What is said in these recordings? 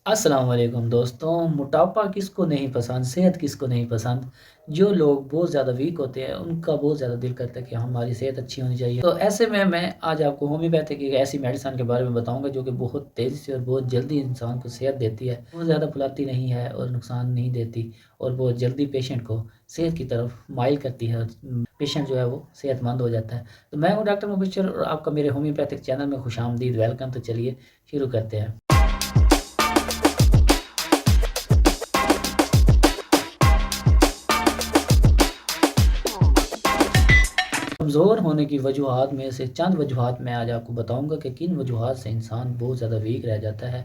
السلام علیکم دوستوں، موٹاپا کس کو نہیں پسند، صحت کس کو نہیں پسند۔ جو لوگ بہت زیادہ ویک ہوتے ہیں ان کا بہت زیادہ دل کرتا ہے کہ ہماری صحت اچھی ہونی چاہیے۔ تو ایسے میں آج آپ کو ہومیوپیتھی کی ایک ایسی میڈیسن کے بارے میں بتاؤں گا جو کہ بہت تیزی سے اور بہت جلدی انسان کو صحت دیتی ہے، بہت زیادہ پھلاتی نہیں ہے اور نقصان نہیں دیتی، اور بہت جلدی پیشنٹ کو صحت کی طرف مائل کرتی ہے، پیشنٹ جو ہے وہ صحت مند ہو جاتا ہے۔ تو میں ہوں ڈاکٹر مبشر اور آپ کا میرے ہومیوپیتھک چینل میں خوش آمدید، ویلکم۔ تو چلیے شروع کرتے ہیں۔ کمزور ہونے کی وجوہات میں سے چند وجوہات میں آج آپ کو بتاؤں گا کہ کن وجوہات سے انسان بہت زیادہ ویک رہ جاتا ہے۔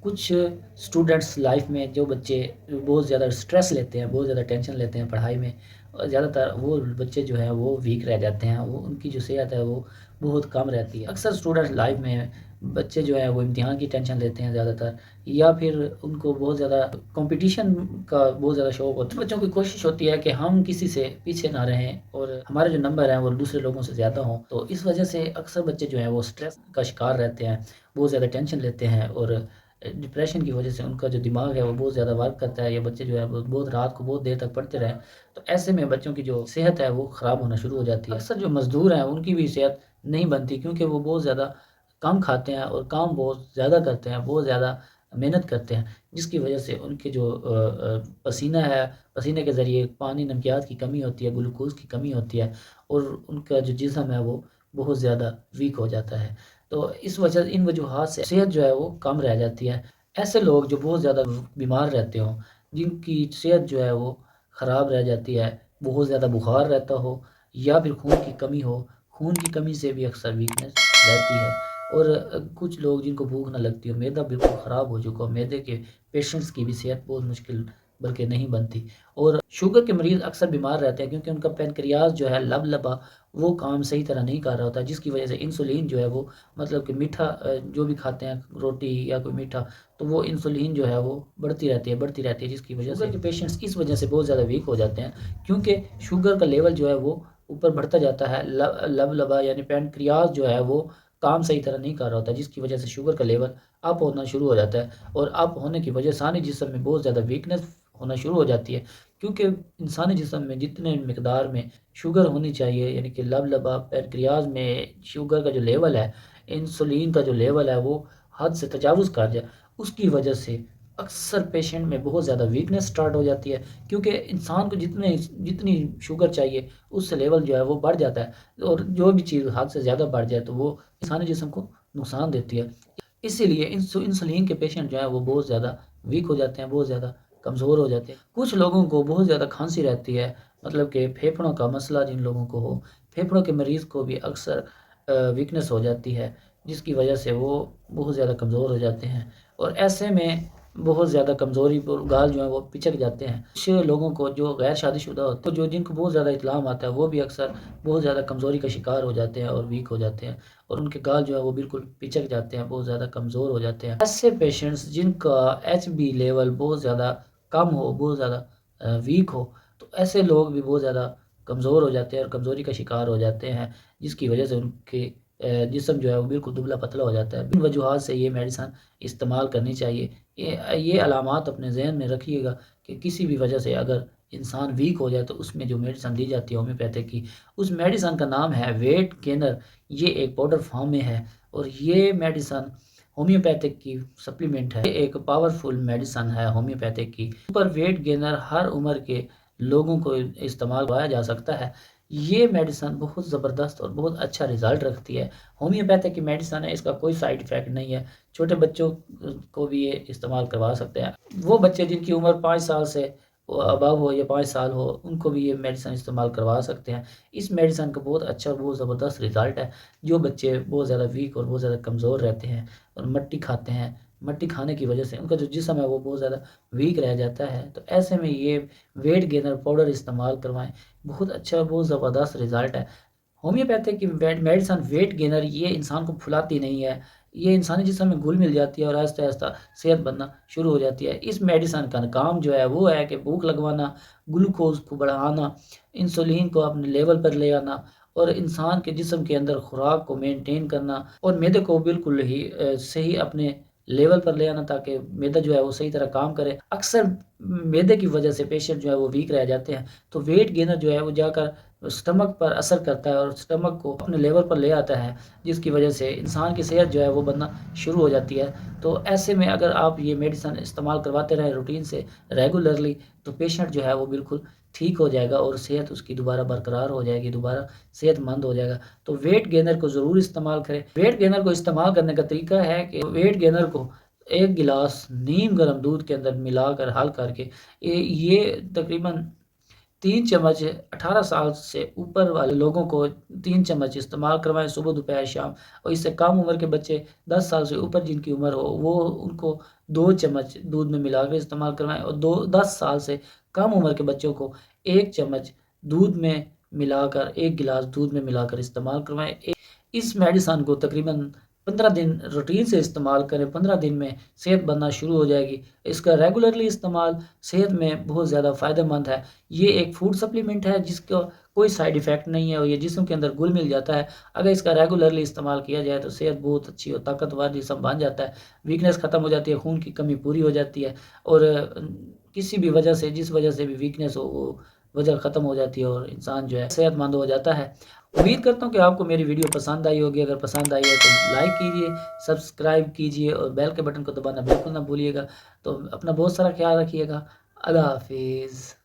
کچھ اسٹوڈنٹس لائف میں جو بچے بہت زیادہ سٹریس لیتے ہیں، بہت زیادہ ٹینشن لیتے ہیں پڑھائی میں، زیادہ تر وہ بچے جو ہیں وہ ویک رہ جاتے ہیں، وہ ان کی جو صحت ہے وہ بہت کم رہتی ہے۔ اکثر اسٹوڈنٹ لائف میں بچے جو ہیں وہ امتحان کی ٹینشن لیتے ہیں زیادہ تر، یا پھر ان کو بہت زیادہ کمپٹیشن کا بہت زیادہ شوق ہوتا ہے۔ بچوں کی کوشش ہوتی ہے کہ ہم کسی سے پیچھے نہ رہیں اور ہمارے جو نمبر ہیں وہ دوسرے لوگوں سے زیادہ ہوں، تو اس وجہ سے اکثر بچے جو ہیں وہ سٹریس کا شکار رہتے ہیں، بہت زیادہ ٹینشن لیتے ہیں، اور ڈپریشن کی وجہ سے ان کا جو دماغ ہے وہ بہت زیادہ ورک کرتا ہے، یا بچے جو ہے بہت رات کو بہت دیر تک پڑھتے رہیں، تو ایسے میں بچوں کی جو صحت ہے وہ خراب ہونا شروع ہو جاتی ہے۔ اکثر جو مزدور ہیں ان کی بھی صحت نہیں بنتی، کیونکہ وہ بہت زیادہ کم کھاتے ہیں اور کام بہت زیادہ کرتے ہیں، بہت زیادہ محنت کرتے ہیں، جس کی وجہ سے ان کے جو پسینہ ہے، پسینے کے ذریعے پانی نمکیات کی کمی ہوتی ہے، گلوکوز کی کمی ہوتی ہے، اور ان کا جو جسم ہے وہ بہت زیادہ ویک ہو جاتا ہے۔ تو اس وجہ ان وجوہات سے صحت جو ہے وہ کم رہ جاتی ہے۔ ایسے لوگ جو بہت زیادہ بیمار رہتے ہوں، جن کی صحت جو ہے وہ خراب رہ جاتی ہے، بہت زیادہ بخار رہتا ہو، یا پھر خون کی کمی ہو، خون کی کمی سے بھی اکثر ویکنس رہتی ہے، اور کچھ لوگ جن کو بھوک نہ لگتی ہو، معدہ بالکل خراب ہو چکا ہو، معدے کے پیشنٹس کی بھی صحت بہت مشکل بلکہ نہیں بنتی، اور شوگر کے مریض اکثر بیمار رہتے ہیں کیونکہ ان کا پینکریاز جو ہے لبا وہ کام صحیح طرح نہیں کر رہا ہوتا، جس کی وجہ سے انسولین جو ہے وہ مطلب کہ میٹھا جو بھی کھاتے ہیں روٹی یا کوئی میٹھا، تو وہ انسولین جو ہے وہ بڑھتی رہتی ہے، جس کی وجہ سے شوگر کے پیشنٹس اس وجہ سے بہت زیادہ ویک ہو جاتے ہیں، کیونکہ شوگر کا لیول جو ہے وہ اوپر بڑھتا جاتا ہے، لبا یعنی پینکریاز جو ہے وہ کام صحیح طرح نہیں کر رہا ہوتا، جس کی وجہ سے شوگر کا لیول اپ ہونا شروع ہو جاتا ہے، اور اپ ہونے کی وجہ سے انسانی جسم میں بہت زیادہ ویکنس ہونا شروع ہو جاتی ہے، کیونکہ انسانی جسم میں جتنے مقدار میں شوگر ہونی چاہیے، یعنی کہ لبا پینکریاز میں شوگر کا جو لیول ہے، انسولین کا جو لیول ہے وہ حد سے تجاوز کر جائے، اس کی وجہ سے اکثر پیشنٹ میں بہت زیادہ ویکنس سٹارٹ ہو جاتی ہے، کیونکہ انسان کو جتنی شوگر چاہیے اس سے لیول جو ہے وہ بڑھ جاتا ہے، اور جو بھی چیز حد سے زیادہ بڑھ جائے تو وہ انسانی جسم کو نقصان دیتی ہے۔ اسی لیے انسولین کے پیشنٹ جو ہیں وہ بہت زیادہ ویک ہو جاتے ہیں، بہت زیادہ کمزور ہو جاتے ہیں۔ کچھ لوگوں کو بہت زیادہ کھانسی رہتی ہے، مطلب کہ پھیپھڑوں کا مسئلہ جن لوگوں کو ہو، پھیپھڑوں کے مریض کو بھی اکثر ویکنس ہو جاتی ہے، جس کی وجہ سے وہ بہت زیادہ کمزور ہو جاتے ہیں، اور ایسے میں بہت زیادہ کمزوری پر گال جو ہیں وہ پچک جاتے ہیں۔ کچھ لوگوں کو جو غیر شادی شدہ ہوتے ہیں، جن کو بہت زیادہ اطلاع آتا ہے، وہ بھی اکثر بہت زیادہ کمزوری کا شکار ہو جاتے ہیں اور ویک ہو جاتے ہیں، اور ان کے گال جو ہے وہ بالکل پچک جاتے ہیں، بہت زیادہ کمزور ہو جاتے ہیں۔ ایسے پیشنٹس جن کا ایچ بی لیول بہت زیادہ کم ہو، بہت زیادہ ویک ہو، تو ایسے لوگ بھی بہت زیادہ کمزور ہو جاتے ہیں اور کمزوری کا شکار ہو جاتے ہیں، جس کی وجہ سے ان کے جسم جو ہے وہ بالکل دبلا پتلا ہو جاتا ہے۔ ان وجوہات سے یہ میڈیسن استعمال کرنی چاہیے۔ یہ علامات اپنے ذہن میں رکھیے گا کہ کسی بھی وجہ سے اگر انسان ویک ہو جائے تو اس میں جو میڈیسن دی جاتی ہے ہومیوپیتھک کی، اس میڈیسن کا نام ہے ویٹ گینر۔ یہ ایک پاؤڈر فارم میں ہے، اور یہ میڈیسن ہومیوپیتھک کی سپلیمنٹ ہے، یہ ایک پاورفل میڈیسن ہے ہومیوپیتھک کی۔ پر ویٹ گینر ہر عمر کے لوگوں کو استعمال کرایا جا سکتا ہے۔ یہ میڈیسن بہت زبردست اور بہت اچھا رزلٹ رکھتی ہے۔ ہومیوپیتھک کی میڈیسن ہے، اس کا کوئی سائیڈ ایفیکٹ نہیں ہے، چھوٹے بچوں کو بھی یہ استعمال کروا سکتے ہیں۔ وہ بچے جن کی عمر 5 سال سے ابو ہو یا 5 سال ہو، ان کو بھی یہ میڈیسن استعمال کروا سکتے ہیں۔ اس میڈیسن کا بہت اچھا اور بہت زبردست رزلٹ ہے۔ جو بچے بہت زیادہ ویک اور بہت زیادہ کمزور رہتے ہیں اور مٹی کھاتے ہیں، مٹی کھانے کی وجہ سے ان کا جو جسم ہے وہ بہت زیادہ ویک رہ جاتا ہے، تو ایسے میں یہ ویٹ گینر پاؤڈر استعمال کروائیں، بہت اچھا بہت زبردست رزلٹ ہے۔ ہومیوپیتھک کی میڈیسن ویٹ گینر یہ انسان کو پھلاتی نہیں ہے، یہ انسانی جسم میں گھل مل جاتی ہے اور آہستہ آہستہ صحت بننا شروع ہو جاتی ہے۔ اس میڈیسن کا کام جو ہے وہ ہے کہ بھوک لگوانا، گلوکوز کو بڑھانا، انسولین کو اپنے لیول پر لے آنا، اور انسان کے جسم کے اندر خوراک کو مینٹین کرنا، اور معدے کو بالکل ہی صحیح اپنے لیول پر لے آنا تاکہ معدہ جو ہے وہ صحیح طرح کام کرے۔ اکثر معدے کی وجہ سے پیشنٹ جو ہے وہ ویک رہ جاتے ہیں، تو ویٹ گینر جو ہے وہ جا کر سٹمک پر اثر کرتا ہے اور سٹمک کو اپنے لیول پر لے آتا ہے، جس کی وجہ سے انسان کی صحت جو ہے وہ بننا شروع ہو جاتی ہے۔ تو ایسے میں اگر آپ یہ میڈیسن استعمال کرواتے رہیں روٹین سے ریگولرلی، تو پیشنٹ جو ہے وہ بالکل ٹھیک ہو جائے گا اور صحت اس کی دوبارہ برقرار ہو جائے گی، دوبارہ صحت مند ہو جائے گا۔ تو ویٹ گینر کو ضرور استعمال کریں۔ ویٹ گینر کو استعمال کرنے کا طریقہ ہے کہ ویٹ گینر کو ایک گلاس نیم گرم دودھ کے اندر ملا کر حل کر کے یہ تقریباً 3 چمچ 18 سال سے اوپر والے لوگوں کو 3 چمچ استعمال کروائیں صبح دوپہر شام، اور اس سے کم عمر کے بچے 10 سال سے اوپر جن کی عمر ہو وہ ان کو 2 چمچ دودھ میں ملا کر استعمال کروائیں، اور 10 سال سے کم عمر کے بچوں کو 1 چمچ دودھ میں ملا کر 1 گلاس دودھ میں ملا کر استعمال کروائیں۔ اس میڈیسن کو تقریباً 15 دن روٹین سے استعمال کریں، 15 دن میں صحت بننا شروع ہو جائے گی۔ اس کا ریگولرلی استعمال صحت میں بہت زیادہ فائدہ مند ہے۔ یہ ایک فوڈ سپلیمنٹ ہے جس کا کوئی سائیڈ ایفیکٹ نہیں ہے اور یہ جسم کے اندر گل مل جاتا ہے۔ اگر اس کا ریگولرلی استعمال کیا جائے تو صحت بہت اچھی اور طاقتور جسم بن جاتا ہے، ویکنیس ختم ہو جاتی ہے، خون کی کمی پوری ہو جاتی ہے، اور کسی بھی وجہ سے جس وجہ سے بھی ویکنیس ہو وہ وجہ ختم ہو جاتی ہے اور انسان جو ہے صحت مند ہو جاتا ہے۔ امید کرتا ہوں کہ آپ کو میری ویڈیو پسند آئی ہوگی۔ اگر پسند آئی ہے تو لائک کیجئے، سبسکرائب کیجئے اور بیل کے بٹن کو دبانا بالکل نہ بھولیے گا۔ تو اپنا بہت سارا خیال رکھیے گا۔ اللہ حافظ۔